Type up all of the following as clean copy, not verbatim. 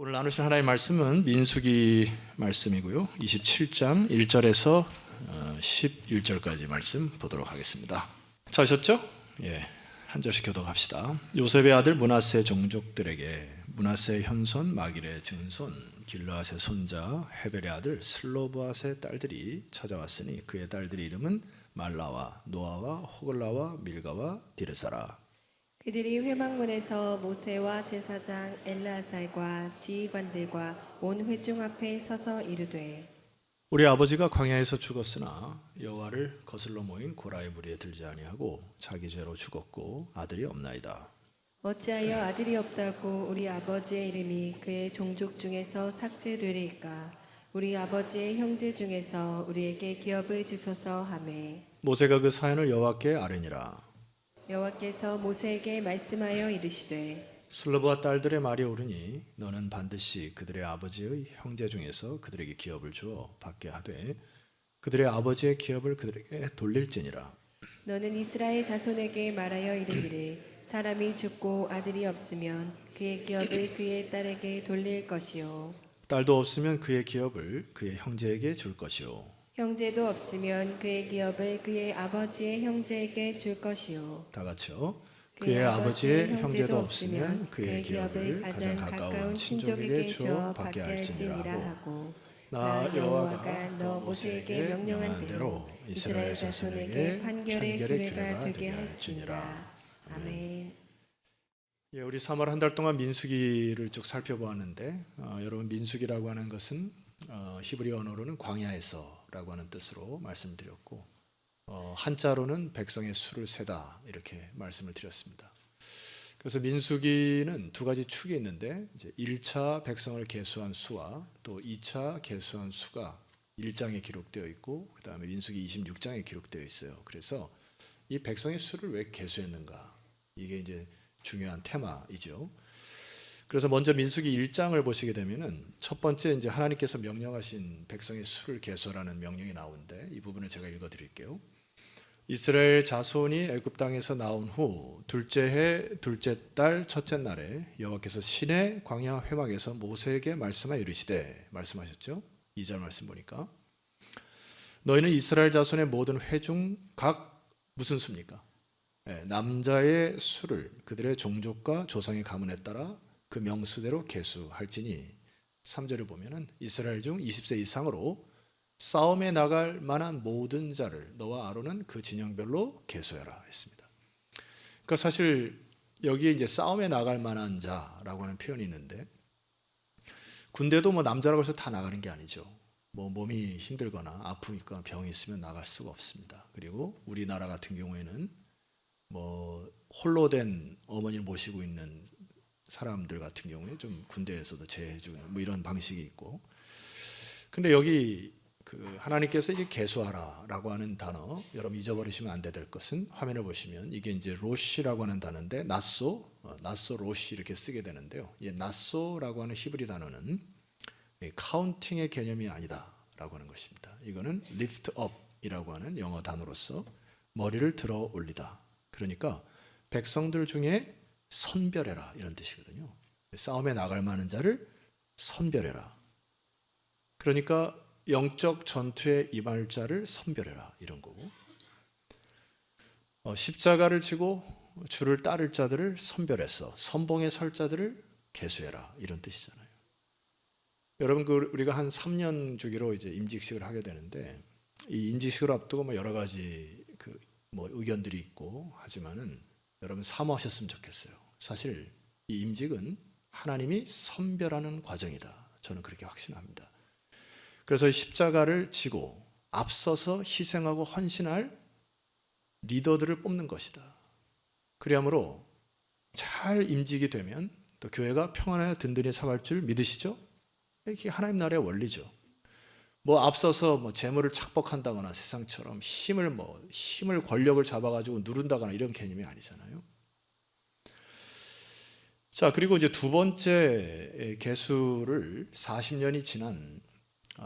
오늘 나누신 하나님의 말씀은 민수기 말씀이고요. 27장 1절에서 11절까지 말씀 보도록 하겠습니다. 찾으셨죠? 예, 한 절씩 교독합시다. 요셉의 아들 므낫세 종족들에게 므낫세의 현손 마길의 증손 길르앗의 손자 헤벨의 아들 슬로브앗의 딸들이 찾아왔으니 그의 딸들의 이름은 말라와 노아와 호글라와 밀가와 디르사라. 그들이 회막문에서 모세와 제사장 엘르아살과 지휘관들과 온 회중 앞에 서서 이르되 우리 아버지가 광야에서 죽었으나 여호와를 거슬러 모인 고라의 무리에 들지 아니하고 자기 죄로 죽었고 아들이 없나이다. 어찌하여 아들이 없다고 우리 아버지의 이름이 그의 종족 중에서 삭제되리이까. 우리 아버지의 형제 중에서 우리에게 기업을 주소서 하매 모세가 그 사연을 여호와께 아뢰니라. 여호와께서 모세에게 말씀하여 이르시되 슬로브와 딸들의 말이 옳으니 너는 반드시 그들의 아버지의 형제 중에서 그들에게 기업을 주어 받게 하되 그들의 아버지의 기업을 그들에게 돌릴지니라. 너는 이스라엘 자손에게 말하여 이르기를 사람이 죽고 아들이 없으면 그의 기업을 그의 딸에게 돌릴 것이요 딸도 없으면 그의 기업을 그의 형제에게 줄 것이요 형제도 없으면 그의 기업을 그의 아버지의 형제에게 줄 것이요 다 같이요. 그의 아버지의 형제도 없으면 그의 기업을 가장 가까운 친족에게 주어 받게 할지니라 하고 나 여호와가 너 모세에게 명령한 대로 이스라엘 자손에게 판결의 규례가 되게 할지니라. 아멘. 예, 우리 3월 한 달 동안 민수기를 쭉 살펴보았는데 여러분 민수기라고 하는 것은 히브리 언어로는 광야에서라고 하는 뜻으로 말씀드렸고 한자로는 백성의 수를 세다 이렇게 말씀을 드렸습니다. 그래서 민수기는 두 가지 축이 있는데 이제 1차 백성을 계수한 수와 또 2차 계수한 수가 1장에 기록되어 있고 그 다음에 민수기 26장에 기록되어 있어요. 그래서 이 백성의 수를 왜 계수했는가 이게 이제 중요한 테마이죠. 그래서 먼저 민수기 1장을 보시게 되면은 첫 번째 이제 하나님께서 명령하신 백성의 수를 계수하라는 명령이 나오는데 이 부분을 제가 읽어 드릴게요. 이스라엘 자손이 애굽 땅에서 나온 후 둘째 해 둘째 달 첫째 날에 여호와께서 시내 광야 회막에서 모세에게 말씀하여 이르시되 말씀하셨죠. 2절 말씀 보니까 너희는 이스라엘 자손의 모든 회중 각 무슨 수입니까? 남자의 수를 그들의 종족과 조상의 가문에 따라 그 명수대로 계수할지니 3절을 보면은 이스라엘 중 20세 이상으로 싸움에 나갈 만한 모든 자를 너와 아론은 그 진영별로 계수해라 했습니다. 그러니까 사실 여기에 이제 싸움에 나갈 만한 자라고 하는 표현이 있는데 군대도 뭐 남자라고 해서 다 나가는 게 아니죠. 뭐 몸이 힘들거나 아프니까 병이 있으면 나갈 수가 없습니다. 그리고 우리나라 같은 경우에는 뭐 홀로 된 어머니를 모시고 있는 사람들 같은 경우에 좀 군대에서도 제해주는 뭐 이런 방식이 있고 근데 여기 그 하나님께서 이제 계수하라라고 하는 단어 여러분 잊어버리시면 안 될 것은 화면을 보시면 이게 이제 로시라고 하는 단어인데 나소 로시 이렇게 쓰게 되는데요. 이 나소라고 하는 히브리 단어는 카운팅의 개념이 아니다라고 하는 것입니다. 이거는 lift up이라고 하는 영어 단어로서 머리를 들어 올리다. 그러니까 백성들 중에 선별해라 이런 뜻이거든요. 싸움에 나갈 만한 자를 선별해라. 그러니까 영적 전투에 임할 자를 선별해라 이런 거고 십자가를 지고 주를 따를 자들을 선별해서 선봉에 설 자들을 계수해라 이런 뜻이잖아요. 여러분 우리가 한 3년 주기로 이제 임직식을 하게 되는데 이 임직식을 앞두고 뭐 여러 가지 뭐 의견들이 있고 하지만은 여러분 사모하셨으면 좋겠어요. 사실 이 임직은 하나님이 선별하는 과정이다. 저는 그렇게 확신합니다. 그래서 십자가를 지고 앞서서 희생하고 헌신할 리더들을 뽑는 것이다. 그러므로 잘 임직이 되면 또 교회가 평안하여 든든히 살아갈 줄 믿으시죠? 이게 하나님 나라의 원리죠. 뭐 앞서서 뭐 재물을 착복한다거나 세상처럼 힘을 권력을 잡아가지고 누른다거나 이런 개념이 아니잖아요. 자, 그리고 이제 두 번째 계수를 40년이 지난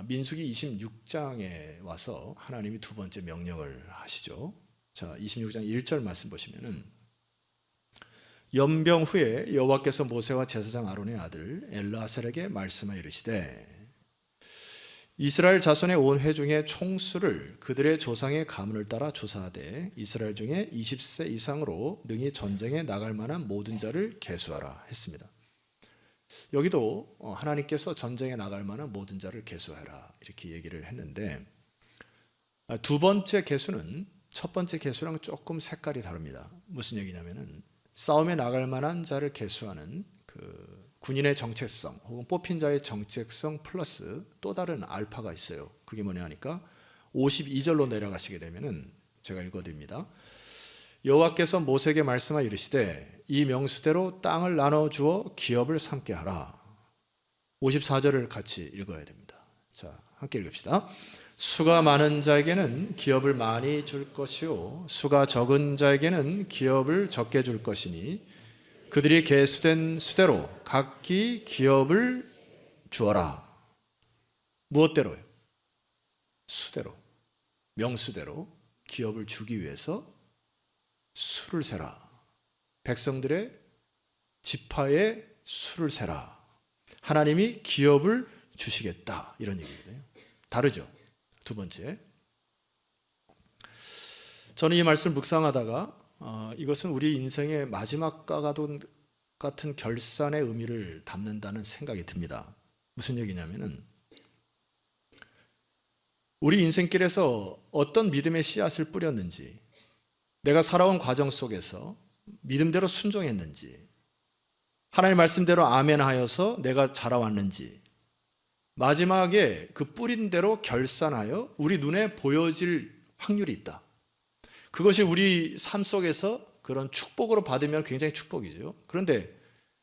민수기 26장에 와서 하나님이 두 번째 명령을 하시죠. 자, 26장 1절 말씀 보시면은 연병 후에 여호와께서 모세와 제사장 아론의 아들 엘르아살에게 말씀하여 이르시되 이스라엘 자손의 온 회중의 총수를 그들의 조상의 가문을 따라 조사하되 이스라엘 중에 20세 이상으로 능히 전쟁에 나갈 만한 모든 자를 계수하라 했습니다. 여기도 하나님께서 전쟁에 나갈 만한 모든 자를 계수하라 이렇게 얘기를 했는데, 두 번째 계수는 첫 번째 계수랑 조금 색깔이 다릅니다. 무슨 얘기냐면은 싸움에 나갈 만한 자를 계수하는 그 군인의 정체성 혹은 뽑힌 자의 정체성 플러스 또 다른 알파가 있어요. 그게 뭐냐 하니까 52절로 내려가시게 되면은 제가 읽어드립니다. 여호와께서 모세에게 말씀하여 이르시되 이 명수대로 땅을 나눠 주어 기업을 삼게 하라. 54절을 같이 읽어야 됩니다. 자, 함께 읽읍시다. 수가 많은 자에게는 기업을 많이 줄 것이요 수가 적은 자에게는 기업을 적게 줄 것이니 그들이 계수된 수대로 각기 기업을 주어라. 무엇대로요? 수대로, 명수대로 기업을 주기 위해서 수를 세라. 백성들의 지파의 수를 세라. 하나님이 기업을 주시겠다 이런 얘기거든요. 다르죠? 두 번째, 저는 이 말씀을 묵상하다가 이것은 우리 인생의 마지막 같은 결산의 의미를 담는다는 생각이 듭니다. 무슨 얘기냐면은 우리 인생길에서 어떤 믿음의 씨앗을 뿌렸는지, 내가 살아온 과정 속에서 믿음대로 순종했는지, 하나님 말씀대로 아멘하여서 내가 자라왔는지, 마지막에 그 뿌린 대로 결산하여 우리 눈에 보여질 확률이 있다. 그것이 우리 삶 속에서 그런 축복으로 받으면 굉장히 축복이죠. 그런데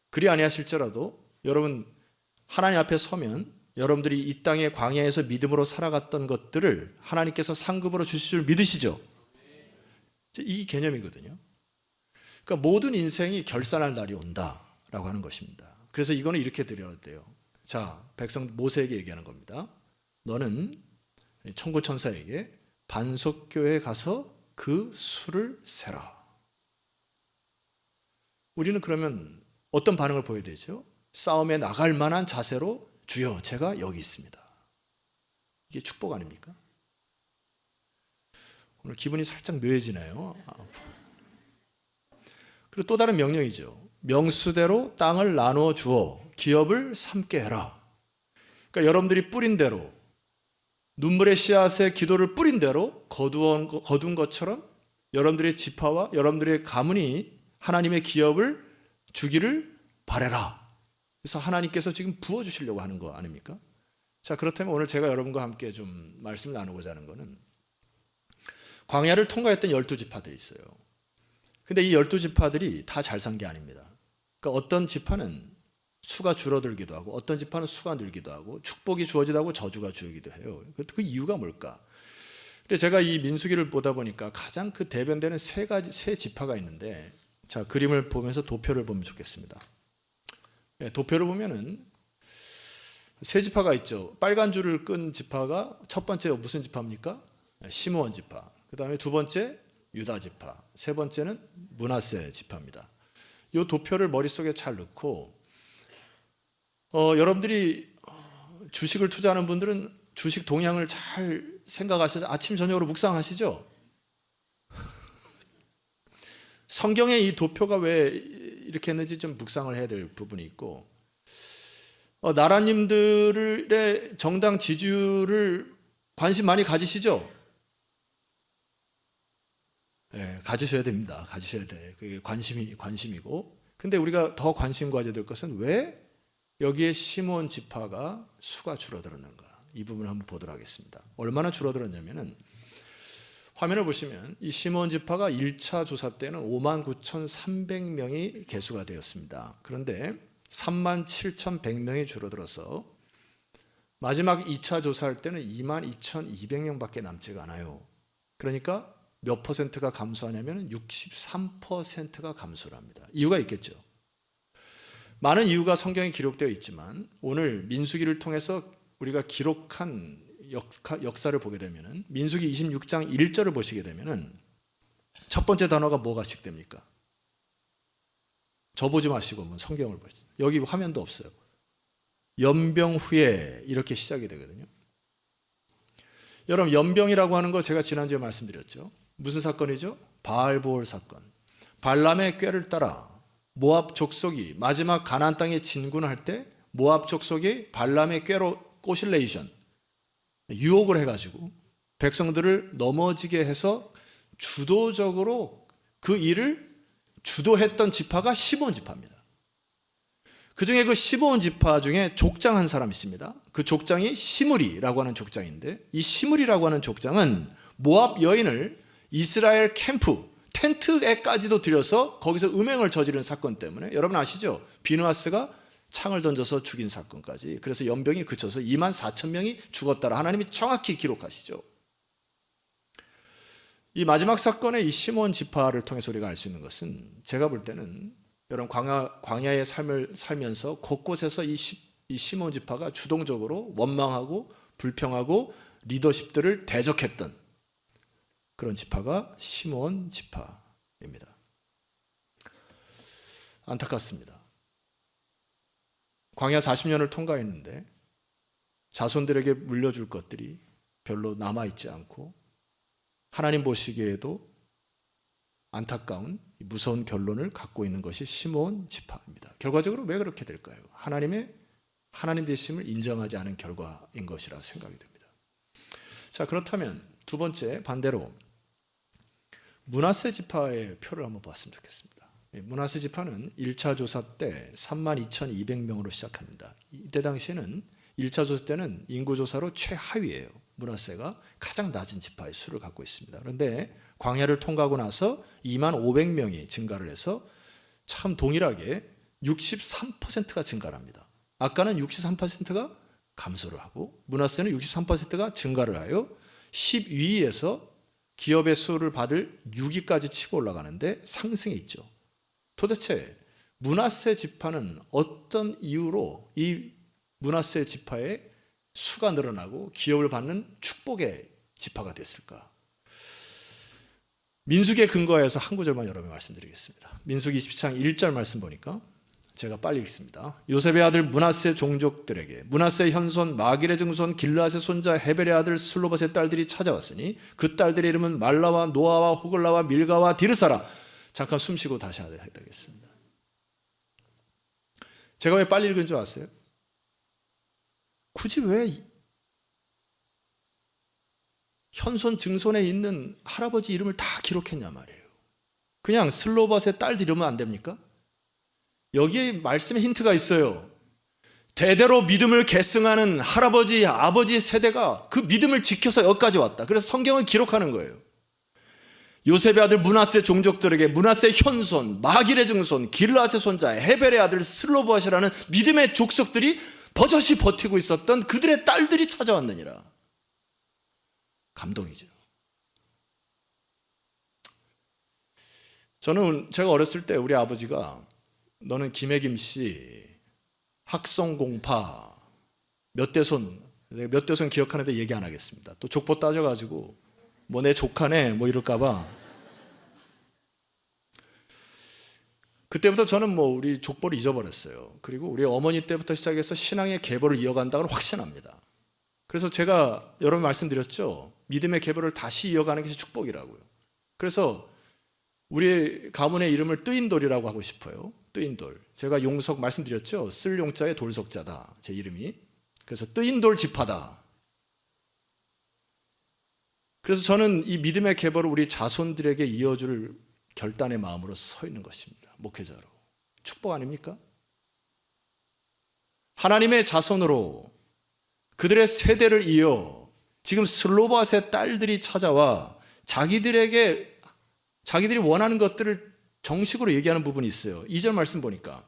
그리 아니하실지라도 여러분 하나님 앞에 서면 여러분들이 이 땅의 광야에서 믿음으로 살아갔던 것들을 하나님께서 상급으로 주실 줄 믿으시죠? 이 개념이거든요. 그러니까 모든 인생이 결산할 날이 온다라고 하는 것입니다. 그래서 이거는 이렇게 드려야 돼요. 자, 백성 모세에게 얘기하는 겁니다. 너는 천구천사에게 반석교회에 가서 그 수를 세라. 우리는 그러면 어떤 반응을 보여야 되죠? 싸움에 나갈 만한 자세로 주여 제가 여기 있습니다. 이게 축복 아닙니까? 오늘 기분이 살짝 묘해지나요? 그리고 또 다른 명령이죠. 명수대로 땅을 나누어 주어 기업을 삼게 해라. 그러니까 여러분들이 뿌린 대로, 눈물의 씨앗에 기도를 뿌린 대로 거둔 것처럼 여러분들의 지파와 여러분들의 가문이 하나님의 기업을 주기를 바라라. 그래서 하나님께서 지금 부어주시려고 하는 거 아닙니까? 자, 그렇다면 오늘 제가 여러분과 함께 좀 말씀을 나누고자 하는 것은 광야를 통과했던 12지파들이 있어요. 근데 이 12지파들이 다 잘 산 게 아닙니다. 그러니까 어떤 지파는 수가 줄어들기도 하고 어떤 지파는 수가 늘기도 하고 축복이 주어지기도 하고 저주가 주어지기도 해요. 그 이유가 뭘까? 근데 제가 이 민수기를 보다 보니까 가장 그 대변되는 세 지파가 있는데, 자, 그림을 보면서 도표를 보면 좋겠습니다. 도표를 보면은 세 지파가 있죠. 빨간 줄을 끈 지파가 첫 번째 무슨 지파입니까? 시므온 지파. 그 다음에 두 번째 유다 지파. 세 번째는 므낫세 지파입니다. 이 도표를 머릿속에 잘 넣고 여러분들이 주식을 투자하는 분들은 주식 동향을 잘 생각하셔서 아침 저녁으로 묵상하시죠? 성경에 이 도표가 왜 이렇게 했는지 좀 묵상을 해야 될 부분이 있고, 나라님들의 정당 지지율을 관심 많이 가지시죠? 네, 가지셔야 됩니다. 가지셔야 돼. 그게 관심이고. 근데 우리가 더 관심 가져야 될 것은 왜 여기에 시므온 지파가 수가 줄어들었는가? 이 부분을 한번 보도록 하겠습니다. 얼마나 줄어들었냐면은 화면을 보시면 이 시므온 지파가 1차 조사 때는 59,300명이 개수가 되었습니다. 그런데 37,100명이 줄어들어서 마지막 2차 조사할 때는 22,200명밖에 남지가 않아요. 그러니까 몇 퍼센트가 감소하냐면 63%가 감소를 합니다. 이유가 있겠죠. 많은 이유가 성경에 기록되어 있지만 오늘 민수기를 통해서 우리가 기록한 역사를 보게 되면은 민수기 26장 1절을 보시게 되면은 첫 번째 단어가 뭐가 시작됩니까? 저 보지 마시고 한번 성경을 보시죠. 여기 화면도 없어요. 연병 후에 이렇게 시작이 되거든요. 여러분, 연병이라고 하는 거 제가 지난주에 말씀드렸죠. 무슨 사건이죠? 바알보올 사건. 발람의 꾀를 따라 모압 족속이 마지막 가나안 땅에 진군할 때 모압 족속이 발람의 꾀로 꼬실레이션, 유혹을 해가지고 백성들을 넘어지게 해서 주도적으로 그 일을 주도했던 지파가 시므온 지파입니다. 그 중에 그 시므온 지파 중에 족장 한 사람이 있습니다. 그 족장이 시므리라고 하는 족장인데, 이 시므리라고 하는 족장은 모압 여인을 이스라엘 캠프 텐트에까지도 들여서 거기서 음행을 저지른 사건 때문에, 여러분 아시죠? 비느하스가 창을 던져서 죽인 사건까지. 그래서 연병이 그쳐서 24,000명이 죽었다라 하나님이 정확히 기록하시죠. 이 마지막 사건의 이 시므온 지파를 통해서 우리가 알 수 있는 것은, 제가 볼 때는 여러분 광야의 삶을 살면서 곳곳에서 이 시므온 지파가 주동적으로 원망하고 불평하고 리더십들을 대적했던 그런 지파가 시므온 지파입니다. 안타깝습니다. 광야 40년을 통과했는데 자손들에게 물려줄 것들이 별로 남아있지 않고 하나님 보시기에도 안타까운 무서운 결론을 갖고 있는 것이 시므온 지파입니다. 결과적으로 왜 그렇게 될까요? 하나님 되심을 인정하지 않은 결과인 것이라 생각이 됩니다. 자, 그렇다면 두 번째, 반대로 므낫세 지파의 표를 한번 봤으면 좋겠습니다. 므낫세 지파는 1차 조사 때 32,200명으로 시작합니다. 이때 당시에는 1차 조사 때는 인구조사로 최하위예요. 므낫세가 가장 낮은 지파의 수를 갖고 있습니다. 그런데 광야를 통과하고 나서 25,000명이 증가를 해서 참 동일하게 63%가 증가를 합니다. 아까는 63%가 감소를 하고 므낫세는 63%가 증가를 하여 10위에서 기업의 수를 받을 6위까지 치고 올라가는데 상승해 있죠. 도대체 므낫세 지파는 어떤 이유로 이 므낫세 지파의 수가 늘어나고 기업을 받는 축복의 지파가 됐을까? 민수기에 근거해서 한 구절만 여러분께 말씀드리겠습니다. 민수기 20장 1절 말씀 보니까 제가 빨리 읽습니다. 요셉의 아들 므낫세 종족들에게 므낫세 현손 마길의 증손 길르앗의 손자 헤벨의 아들 슬로봇의 딸들이 찾아왔으니 그 딸들의 이름은 말라와 노아와 호글라와 밀가와 디르사라. 잠깐 숨 쉬고 다시 해야 되겠습니다. 제가 왜 빨리 읽은 줄 아세요? 굳이 왜 현손 증손에 있는 할아버지 이름을 다 기록했냐 말이에요. 그냥 슬로봇의 딸들 이러면 안 됩니까? 여기에 말씀에 힌트가 있어요. 대대로 믿음을 계승하는 할아버지, 아버지 세대가 그 믿음을 지켜서 여기까지 왔다. 그래서 성경을 기록하는 거예요. 요셉의 아들 므낫세 종족들에게 므낫세 현손, 마길의 증손, 길르앗의 손자, 헤벨의 아들 슬로봇이라는 믿음의 족속들이 버젓이 버티고 있었던 그들의 딸들이 찾아왔느니라. 감동이죠. 제가 어렸을 때 우리 아버지가 너는 김해김씨, 학성공파, 몇 대손 기억하는데 얘기 안 하겠습니다. 또 족보 따져가지고 뭐 내 조카네 뭐 이럴까봐. 그때부터 저는 뭐 우리 족보를 잊어버렸어요. 그리고 우리 어머니 때부터 시작해서 신앙의 계보를 이어간다고는 확신합니다. 그래서 제가 여러 번 말씀드렸죠. 믿음의 계보를 다시 이어가는 것이 축복이라고요. 그래서 우리 가문의 이름을 뜨인돌이라고 하고 싶어요. 뜨인돌. 제가 용석 말씀드렸죠. 쓸 용자의 돌석자다. 제 이름이. 그래서 뜨인돌 지파다. 그래서 저는 이 믿음의 계보를 우리 자손들에게 이어줄 결단의 마음으로 서 있는 것입니다. 목회자로. 축복 아닙니까? 하나님의 자손으로 그들의 세대를 이어 지금 슬로봇의 딸들이 찾아와 자기들이 원하는 것들을 정식으로 얘기하는 부분이 있어요. 2절 말씀 보니까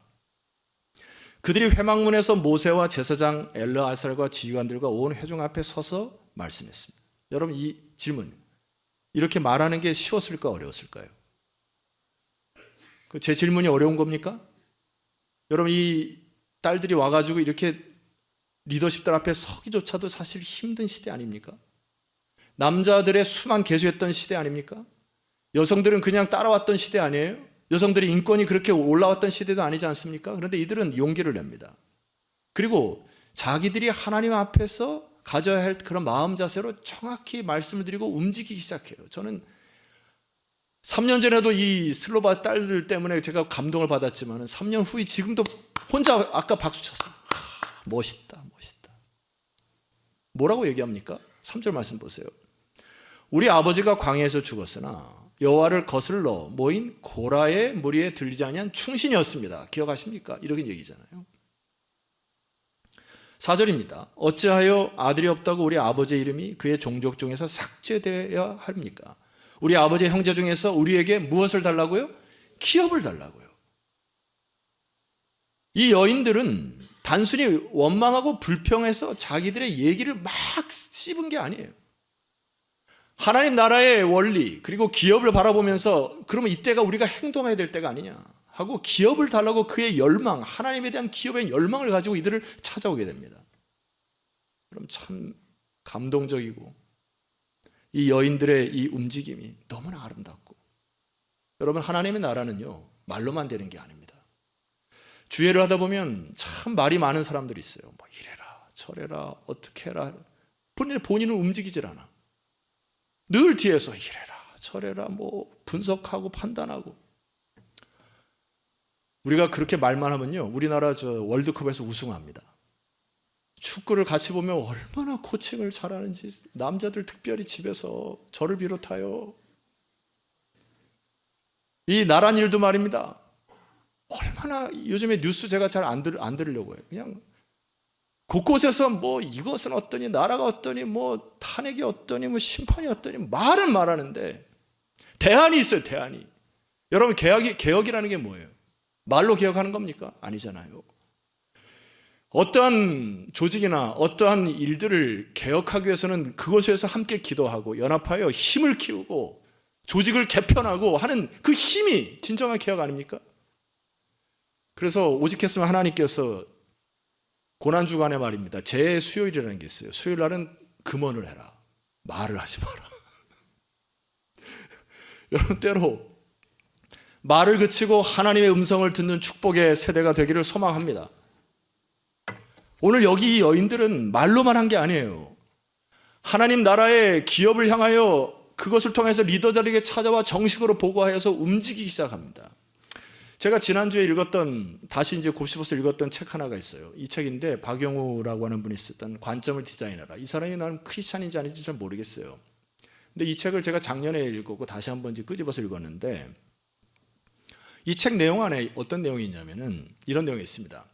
그들이 회막문에서 모세와 제사장 엘르아살과 지휘관들과 온 회중 앞에 서서 말씀했습니다. 여러분, 이 질문, 이렇게 말하는 게 쉬웠을까 어려웠을까요? 제 질문이 어려운 겁니까? 여러분, 이 딸들이 와가지고 이렇게 리더십들 앞에 서기조차도 사실 힘든 시대 아닙니까? 남자들의 수만 개수했던 시대 아닙니까? 여성들은 그냥 따라왔던 시대 아니에요? 여성들의 인권이 그렇게 올라왔던 시대도 아니지 않습니까? 그런데 이들은 용기를 냅니다. 그리고 자기들이 하나님 앞에서 가져야 할 그런 마음 자세로 정확히 말씀을 드리고 움직이기 시작해요. 저는 3년 전에도 이 슬로바 딸들 때문에 제가 감동을 받았지만 3년 후에 지금도 혼자 아까 박수 쳤어요. 멋있다, 멋있다. 뭐라고 얘기합니까? 3절 말씀 보세요. 우리 아버지가 광야에서 죽었으나 여호와를 거슬러 모인 고라의 무리에 들리지 아니한 충신이었습니다. 기억하십니까? 이렇게 얘기잖아요. 4절입니다. 어찌하여 아들이 없다고 우리 아버지의 이름이 그의 종족 중에서 삭제되어야 합니까? 우리 아버지의 형제 중에서 우리에게 무엇을 달라고요? 기업을 달라고요. 이 여인들은 단순히 원망하고 불평해서 자기들의 얘기를 막 씹은 게 아니에요. 하나님 나라의 원리 그리고 기업을 바라보면서 그러면 이때가 우리가 행동해야 될 때가 아니냐 하고 기업을 달라고 그의 열망, 하나님에 대한 기업의 열망을 가지고 이들을 찾아오게 됩니다. 그럼 참 감동적이고 이 여인들의 이 움직임이 너무나 아름답고, 여러분 하나님의 나라는요 말로만 되는 게 아닙니다. 주례를 하다 보면 참 말이 많은 사람들이 있어요. 뭐 이래라 저래라 어떻게 해라. 본인은 움직이질 않아. 늘 뒤에서 이래라 저래라 뭐 분석하고 판단하고. 우리가 그렇게 말만 하면요 우리나라 월드컵에서 우승합니다. 축구를 같이 보면 얼마나 코칭을 잘하는지, 남자들 특별히 집에서 저를 비롯하여 이 나란 일도 말입니다. 얼마나 요즘에 뉴스 제가 잘 안 들으려고 해요. 그냥 곳곳에서 뭐 이것은 어떠니 나라가 어떠니 뭐 탄핵이 어떠니 뭐 심판이 어떠니 말은 말하는데 대안이 있어요. 대안이. 여러분 개혁이라는 게 뭐예요? 말로 개혁하는 겁니까? 아니잖아요. 어떠한 조직이나 어떠한 일들을 개혁하기 위해서는 그곳에서 함께 기도하고 연합하여 힘을 키우고 조직을 개편하고 하는 그 힘이 진정한 개혁 아닙니까? 그래서 오직했으면 하나님께서 고난주간에 말입니다. 제수요일이라는 게 있어요. 수요일 날은 금언을 해라. 말을 하지 마라. 여러분 때로 말을 그치고 하나님의 음성을 듣는 축복의 세대가 되기를 소망합니다. 오늘 여기 이 여인들은 말로만 한 게 아니에요. 하나님 나라의 기업을 향하여 그것을 통해서 리더들에게 찾아와 정식으로 보고하여서 움직이기 시작합니다. 제가 지난주에 다시 이제 곱씹어서 읽었던 책 하나가 있어요. 이 책인데 박영우라고 하는 분이 썼던 관점을 디자인하라. 이 사람이 나는 크리스찬인지 아닌지 잘 모르겠어요. 근데 이 책을 제가 작년에 읽었고 다시 한번 이제 끄집어서 읽었는데 이 책 내용 안에 어떤 내용이 있냐면은 이런 내용이 있습니다.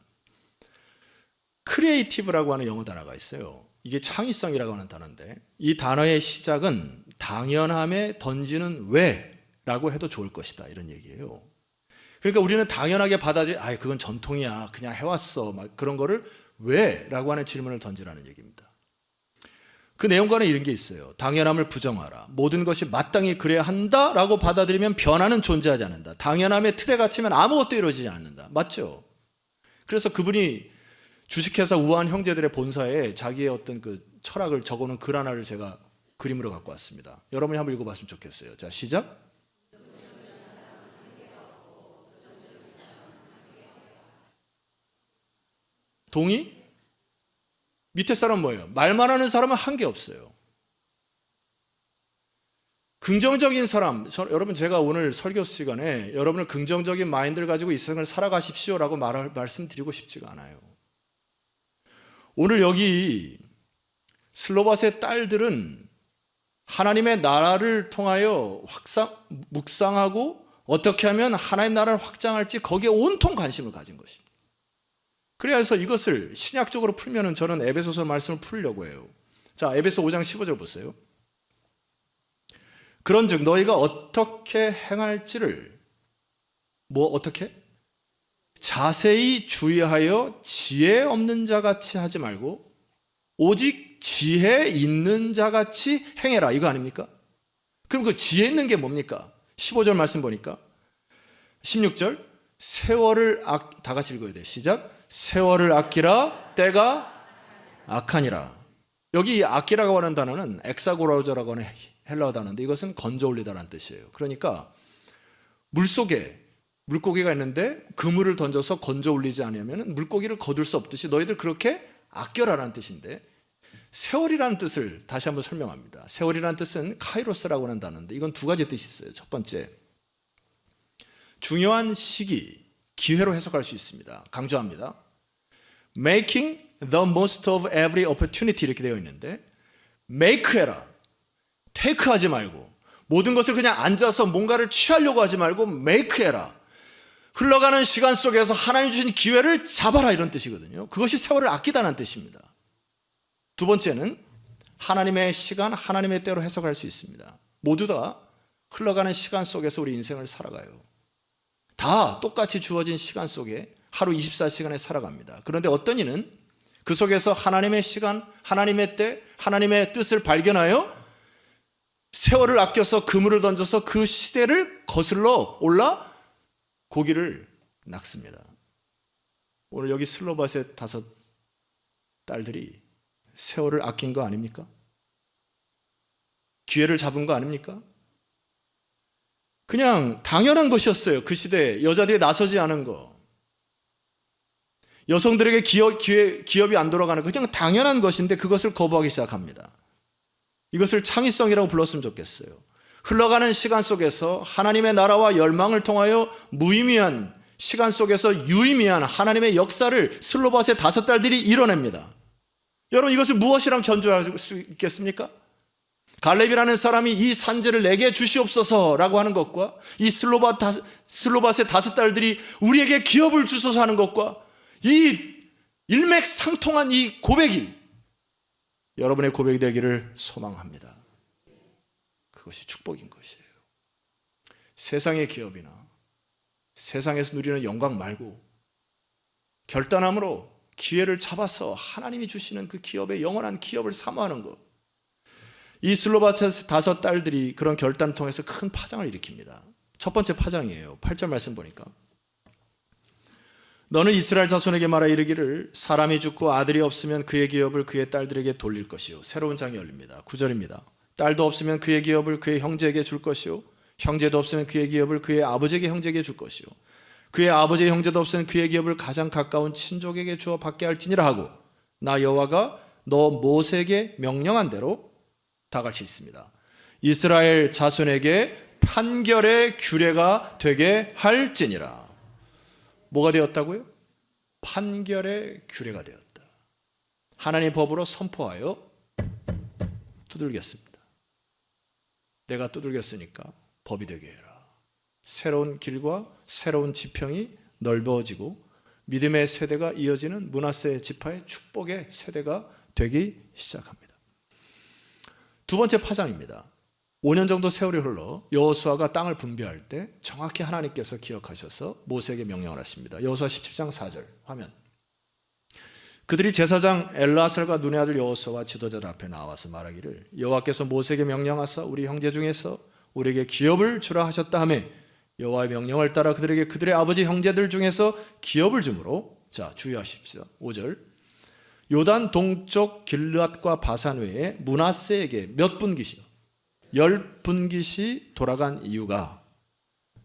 크리에이티브라고 하는 영어 단어가 있어요. 이게 창의성이라고 하는 단어인데 이 단어의 시작은 당연함에 던지는 왜라고 해도 좋을 것이다 이런 얘기예요. 그러니까 우리는 당연하게 그건 전통이야 그냥 해왔어 막 그런 거를 왜라고 하는 질문을 던지라는 얘기입니다. 그 내용과는 이런 게 있어요. 당연함을 부정하라. 모든 것이 마땅히 그래야 한다라고 받아들이면 변화는 존재하지 않는다. 당연함의 틀에 갇히면 아무것도 이루어지지 않는다. 맞죠? 그래서 그분이 주식회사 우한 형제들의 본사에 자기의 어떤 그 철학을 적어놓은 글 하나를 제가 그림으로 갖고 왔습니다. 여러분이 한번 읽어봤으면 좋겠어요. 자, 시작. 동의? 밑에 사람 뭐예요? 말만 하는 사람은 한 게 없어요. 긍정적인 사람, 여러분 제가 오늘 설교 시간에 여러분을 긍정적인 마인드를 가지고 이 세상을 살아가십시오라고 말씀드리고 싶지가 않아요. 오늘 여기 슬로바스의 딸들은 하나님의 나라를 통하여 묵상하고 어떻게 하면 하나님 나라를 확장할지 거기에 온통 관심을 가진 것입니다. 그래서 이것을 신약적으로 풀면은 저는 에베소서 말씀을 풀려고 해요. 자, 에베소 5장 15절 보세요. 그런즉 너희가 어떻게 행할지를 어떻게? 자세히 주의하여 지혜 없는 자같이 하지 말고 오직 지혜 있는 자같이 행해라 이거 아닙니까? 그럼 그 지혜 있는 게 뭡니까? 15절 말씀 보니까 16절 세월을 다 같이 읽어야 돼. 시작. 세월을 아끼라 때가 악하니라. 여기 아끼라고 하는 단어는 엑사고라우저라고 하는 헬라어 단어인데 이것은 건져 올리다라는 뜻이에요. 그러니까 물속에 물고기가 있는데 그물을 던져서 건져 올리지 않으면 물고기를 거둘 수 없듯이 너희들 그렇게 아껴라라는 뜻인데, 세월이라는 뜻을 다시 한번 설명합니다. 세월이라는 뜻은 카이로스라고 하는 단어인데 이건 두 가지 뜻이 있어요. 첫 번째, 중요한 시기, 기회로 해석할 수 있습니다. 강조합니다. Making the most of every opportunity 이렇게 되어 있는데, make 해라, take 하지 말고, 모든 것을 그냥 앉아서 뭔가를 취하려고 하지 말고 make 해라. 흘러가는 시간 속에서 하나님 주신 기회를 잡아라, 이런 뜻이거든요. 그것이 세월을 아끼다는 뜻입니다. 두 번째는 하나님의 시간, 하나님의 때로 해석할 수 있습니다. 모두 다 흘러가는 시간 속에서 우리 인생을 살아가요. 다 똑같이 주어진 시간 속에 하루 24시간에 살아갑니다. 그런데 어떤 이는 그 속에서 하나님의 시간, 하나님의 때, 하나님의 뜻을 발견하여 세월을 아껴서 그물을 던져서 그 시대를 거슬러 올라 고기를 낚습니다. 오늘 여기 슬로바스의 5 딸들이 세월을 아낀 거 아닙니까? 기회를 잡은 거 아닙니까? 그냥 당연한 것이었어요. 그 시대에 여자들이 나서지 않은 거, 여성들에게 기업이 안 돌아가는 거 그냥 당연한 것인데 그것을 거부하기 시작합니다. 이것을 창의성이라고 불렀으면 좋겠어요. 흘러가는 시간 속에서 하나님의 나라와 열망을 통하여 무의미한 시간 속에서 유의미한 하나님의 역사를 슬로바스의 5 딸들이 이뤄냅니다. 여러분, 이것을 무엇이랑 견주할 수 있겠습니까? 갈렙이라는 사람이 이 산지를 내게 주시옵소서라고 하는 것과 이 슬로바스의 5 딸들이 우리에게 기업을 주소서 하는 것과 이 일맥상통한 이 고백이 여러분의 고백이 되기를 소망합니다. 그것이 축복인 것이에요. 세상의 기업이나 세상에서 누리는 영광 말고 결단함으로 기회를 잡아서 하나님이 주시는 그 기업의 영원한 기업을 사모하는 것. 이 슬로바스의 5 딸들이 그런 결단을 통해서 큰 파장을 일으킵니다. 첫 번째 파장이에요. 8절 말씀 보니까, 너는 이스라엘 자손에게 말하 이르기를 사람이 죽고 아들이 없으면 그의 기업을 그의 딸들에게 돌릴 것이요. 새로운 장이 열립니다. 9절입니다. 딸도 없으면 그의 기업을 그의 형제에게 줄 것이요, 형제도 없으면 그의 기업을 그의 아버지에게 형제에게 줄 것이요, 그의 아버지의 형제도 없으면 그의 기업을 가장 가까운 친족에게 주어 받게 할지니라 하고, 나 여호와가 너 모세에게 명령한 대로 다 같이 있습니다. 이스라엘 자손에게 판결의 규례가 되게 할지니라. 뭐가 되었다고요? 판결의 규례가 되었다. 하나님의 법으로 선포하여 두들겼습니다. 내가 두들겼으니까 법이 되게 해라. 새로운 길과 새로운 지평이 넓어지고 믿음의 세대가 이어지는 므낫세 지파의 축복의 세대가 되기 시작합니다. 두 번째 파장입니다. 5년 정도 세월이 흘러 여호수아가 땅을 분배할 때 정확히 하나님께서 기억하셔서 모세에게 명령을 하십니다. 여호수아 17장 4절 화면. 그들이 제사장 엘르아살과 눈의 아들 여호수아와 지도자들 앞에 나와서 말하기를 여호와께서 모세에게 명령하사 우리 형제 중에서 우리에게 기업을 주라 하셨다 하며 여호와의 명령을 따라 그들에게 그들의 아버지 형제들 중에서 기업을 주므로, 자 주의하십시오. 5절. 요단 동쪽 길르앗과 바산 외에 므낫세에게 몇 분깃이요? 10분깃이 돌아간 이유가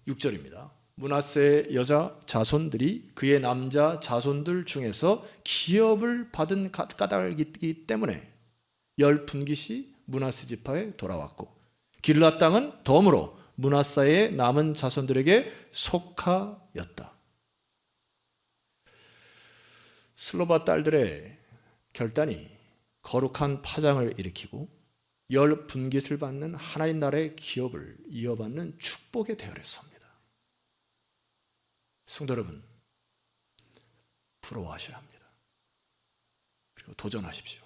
6절입니다. 므낫세의 여자 자손들이 그의 남자 자손들 중에서 기업을 받은 까닭이기 때문에 10분깃이 므낫세 지파에 돌아왔고, 길르앗 땅은 덤으로 므낫세의 남은 자손들에게 속하였다. 슬로바 딸들의 결단이 거룩한 파장을 일으키고 10분깃을 받는 하나님 나라의 기업을 이어받는 축복의 대열에 섭니다. 성도 여러분, 부러워하셔야 합니다. 그리고 도전하십시오.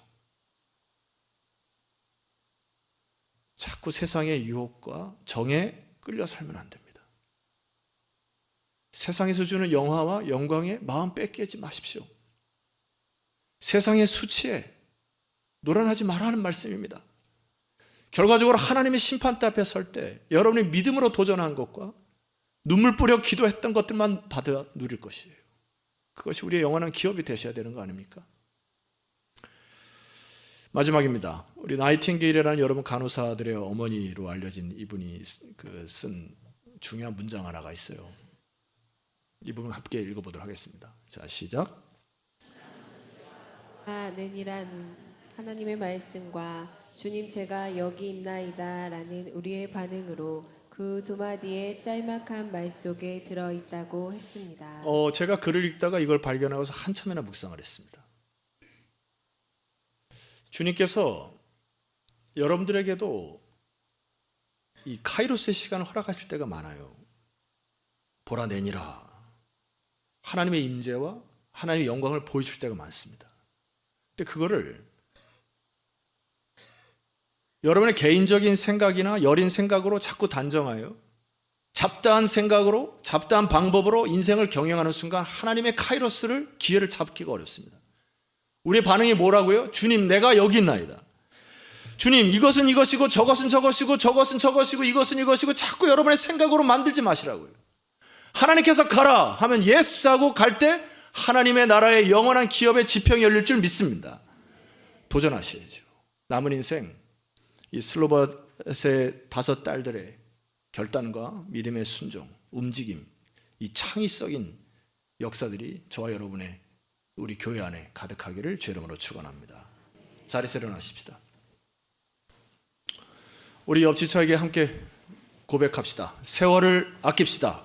자꾸 세상의 유혹과 정에 끌려 살면 안 됩니다. 세상에서 주는 영화와 영광에 마음 뺏기지 마십시오. 세상의 수치에 노란하지 말라는 말씀입니다. 결과적으로 하나님의 심판대 앞에 설 때 여러분이 믿음으로 도전한 것과 눈물 뿌려 기도했던 것들만 받아 누릴 것이에요. 그것이 우리의 영원한 기업이 되셔야 되는 거 아닙니까? 마지막입니다. 우리 나이팅게일이라는 여러분 간호사들의 어머니로 알려진 이분이 쓴 중요한 문장 하나가 있어요. 이 부분 함께 읽어보도록 하겠습니다. 자, 시작. 아는이란 하나님의 말씀과 주님 제가 여기 있나이다 라는 우리의 반응으로 그 두 마디의 짤막한 말 속에 들어있다고 했습니다. 제가 글을 읽다가 이걸 발견하고서 한참이나 묵상을 했습니다. 주님께서 여러분들에게도 이 카이로스의 시간을 허락하실 때가 많아요. 보라 내니라. 하나님의 임재와 하나님의 영광을 보여줄 때가 많습니다. 근데 그거를 여러분의 개인적인 생각이나 여린 생각으로 자꾸 단정하여 잡다한 생각으로, 잡다한 방법으로 인생을 경영하는 순간 하나님의 카이로스를, 기회를 잡기가 어렵습니다. 우리의 반응이 뭐라고요? 주님, 내가 여기 있나이다. 주님, 이것은 이것이고 저것은 저것이고 저것은 저것이고 이것은 이것이고 자꾸 여러분의 생각으로 만들지 마시라고요. 하나님께서 가라 하면 예스 하고 갈 때 하나님의 나라의 영원한 기업의 지평이 열릴 줄 믿습니다. 도전하셔야죠. 남은 인생 이 슬로밧의 5 딸들의 결단과 믿음의 순종, 움직임, 이 창의적인 역사들이 저와 여러분의 우리 교회 안에 가득하기를 주의 이름으로 축원합니다. 자리에서 일어나십시다. 우리 옆지처에게 함께 고백합시다. 세월을 아낍시다.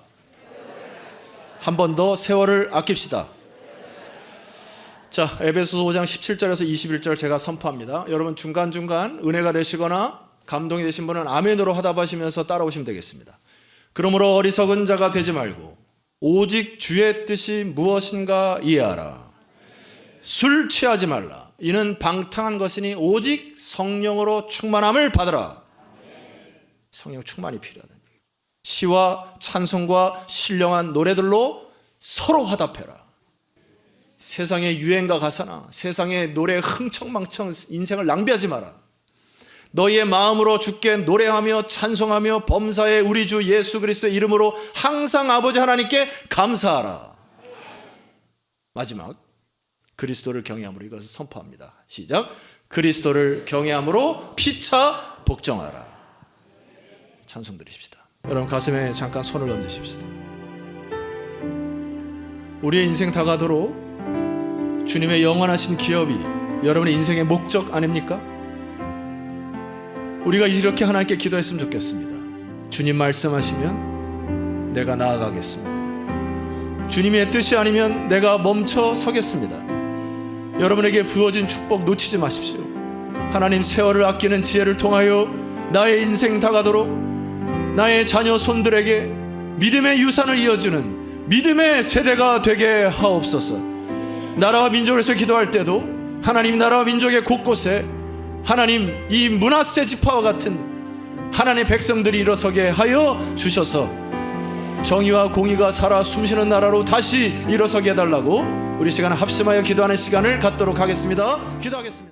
한 번 더 세월을 아낍시다. 자, 에베소서 5장 17절에서 21절 제가 선포합니다. 여러분 중간중간 은혜가 되시거나 감동이 되신 분은 아멘으로 화답하시면서 따라오시면 되겠습니다. 그러므로 어리석은 자가 되지 말고 오직 주의 뜻이 무엇인가 이해하라. 술 취하지 말라. 이는 방탕한 것이니 오직 성령으로 충만함을 받으라. 성령 충만이 필요하다. 시와 찬송과 신령한 노래들로 서로 화답해라. 세상의 유행과 가사나 세상의 노래에 흥청망청 인생을 낭비하지 마라. 너희의 마음으로 주께 노래하며 찬송하며 범사의 우리 주 예수 그리스도의 이름으로 항상 아버지 하나님께 감사하라. 마지막, 그리스도를 경외함으로 이것을 선포합니다. 시작. 그리스도를 경외함으로 피차 복종하라. 찬송 드리십시다. 여러분 가슴에 잠깐 손을 얹으십시다. 우리의 인생 다가도록 주님의 영원하신 기업이 여러분의 인생의 목적 아닙니까? 우리가 이렇게 하나님께 기도했으면 좋겠습니다. 주님 말씀하시면 내가 나아가겠습니다. 주님의 뜻이 아니면 내가 멈춰 서겠습니다. 여러분에게 부어진 축복 놓치지 마십시오. 하나님 세월을 아끼는 지혜를 통하여 나의 인생 다가도록 나의 자녀 손들에게 믿음의 유산을 이어주는 믿음의 세대가 되게 하옵소서. 나라와 민족을 위해서 기도할 때도 하나님 나라와 민족의 곳곳에 하나님 이 므낫세 지파와 같은 하나님의 백성들이 일어서게 하여 주셔서 정의와 공의가 살아 숨쉬는 나라로 다시 일어서게 해달라고 우리 시간 합심하여 기도하는 시간을 갖도록 하겠습니다. 기도하겠습니다.